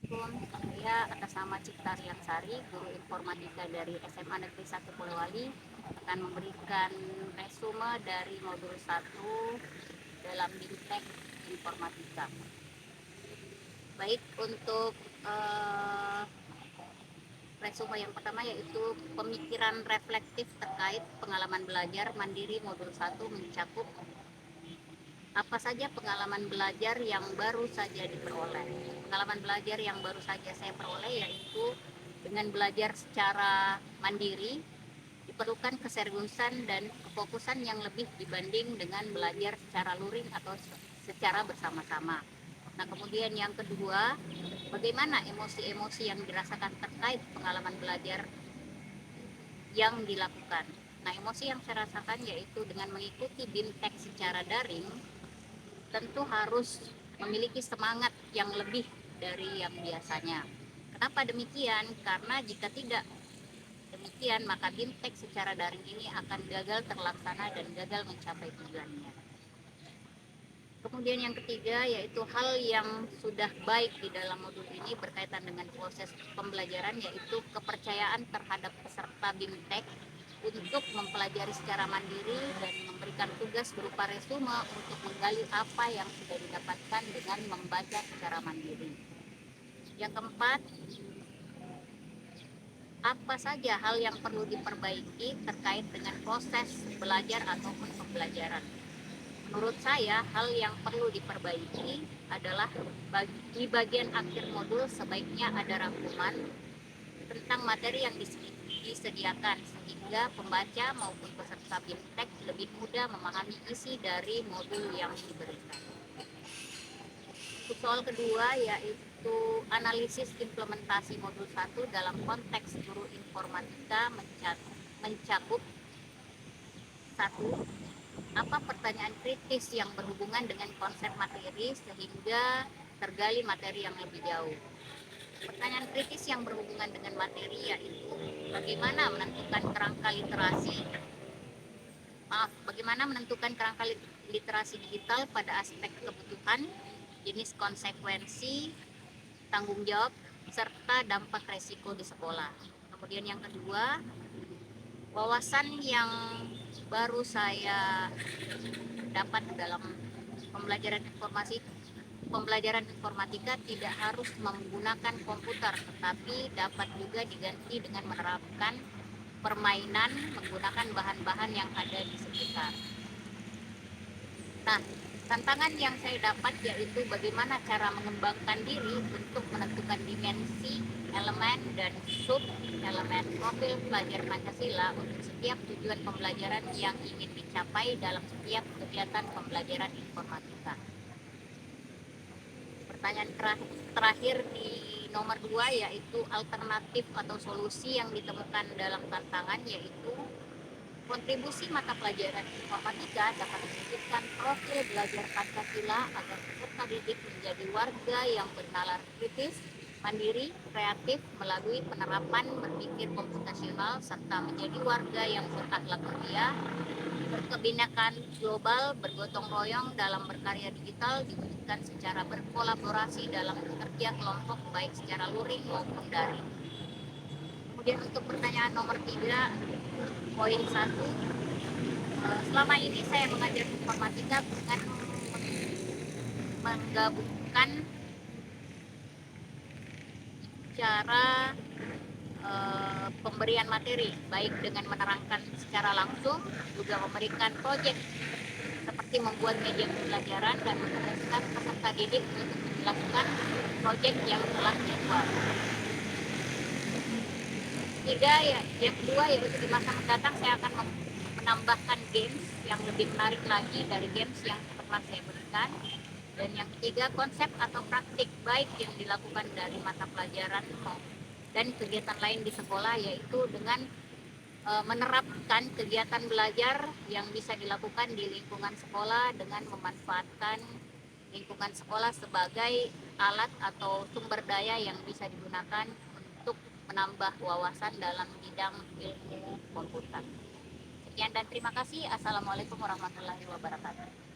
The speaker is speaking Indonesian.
Assalamualaikum, saya atas nama Cipta Riansari, guru informatika dari SMA Negeri 1 Polewali, akan memberikan resume dari modul 1 dalam BIMTEK Informatika. Baik, untuk resume yang pertama yaitu pemikiran reflektif terkait pengalaman belajar mandiri modul 1 mencakup apa saja pengalaman belajar yang baru saja diperoleh. Pengalaman belajar yang baru saja saya peroleh yaitu dengan belajar secara mandiri diperlukan keseriusan dan kefokusan yang lebih dibanding dengan belajar secara luring atau secara bersama-sama. Nah, kemudian yang kedua, bagaimana emosi-emosi yang dirasakan terkait pengalaman belajar yang dilakukan. Nah, emosi yang saya rasakan yaitu dengan mengikuti BIMTEK secara daring, tentu harus memiliki semangat yang lebih dari yang biasanya. Kenapa demikian? Karena jika tidak demikian, maka BIMTEK secara daring ini akan gagal terlaksana dan gagal mencapai tujuannya. Kemudian yang ketiga yaitu hal yang sudah baik di dalam modul ini berkaitan dengan proses pembelajaran, yaitu kepercayaan terhadap peserta BIMTEK untuk mempelajari secara mandiri dan memberikan tugas berupa resume untuk menggali apa yang sudah didapatkan dengan membaca secara mandiri. Yang keempat, apa saja hal yang perlu diperbaiki terkait dengan proses belajar ataupun pembelajaran. Menurut saya, hal yang perlu diperbaiki adalah di bagian akhir modul sebaiknya ada rangkuman tentang materi yang disediakan sehingga pembaca maupun peserta BIMTEK lebih mudah memahami isi dari modul yang diberikan. Untuk soal kedua yaitu analisis implementasi modul 1 dalam konteks guru informatika mencakup 1. Apa pertanyaan kritis yang berhubungan dengan konsep materi sehingga tergali materi yang lebih jauh. Pertanyaan kritis yang berhubungan dengan materi yaitu bagaimana menentukan kerangka literasi digital pada aspek kebutuhan, jenis konsekuensi, tanggung jawab, serta dampak resiko di sekolah. Kemudian yang kedua, wawasan yang baru saya dapat dalam pembelajaran informatika tidak harus menggunakan komputer, tetapi dapat juga diganti dengan menerapkan permainan menggunakan bahan-bahan yang ada di sekitar. Nah, tantangan yang saya dapat yaitu bagaimana cara mengembangkan diri untuk menentukan dimensi, elemen, dan sub elemen profil pelajar Pancasila untuk setiap tujuan pembelajaran yang ingin dicapai dalam setiap kegiatan pembelajaran informatika. Pertanyaan terakhir di nomor 2 yaitu alternatif atau solusi yang ditemukan dalam tantangan, yaitu kontribusi mata pelajaran informatika dapat mewujudkan profil belajar Pancasila agar peserta didik menjadi warga yang bernalar kritis, mandiri, kreatif melalui penerapan berpikir komputasional, serta menjadi warga yang berakhlak mulia, berkebinekaan global, bergotong royong dalam berkarya digital, diwujudkan secara berkolaborasi dalam bekerja kelompok baik secara luring maupun daring. Kemudian untuk pertanyaan nomor 3, poin 1, selama ini saya mengajar informatika dengan menggabungkan cara pemberian materi, baik dengan menerangkan secara langsung, juga memberikan proyek seperti membuat media pembelajaran dan menugaskan peserta didik untuk melakukan proyek yang telah dibuat. Yang kedua yaitu di masa mendatang saya akan menambahkan games yang lebih menarik lagi dari games yang pernah saya berikan. Dan yang ketiga, konsep atau praktik baik yang dilakukan dari mata pelajaran dan kegiatan lain di sekolah, yaitu dengan menerapkan kegiatan belajar yang bisa dilakukan di lingkungan sekolah dengan memanfaatkan lingkungan sekolah sebagai alat atau sumber daya yang bisa digunakan untuk menambah wawasan dalam bidang ilmu komputer. Sekian dan terima kasih. Assalamualaikum warahmatullahi wabarakatuh.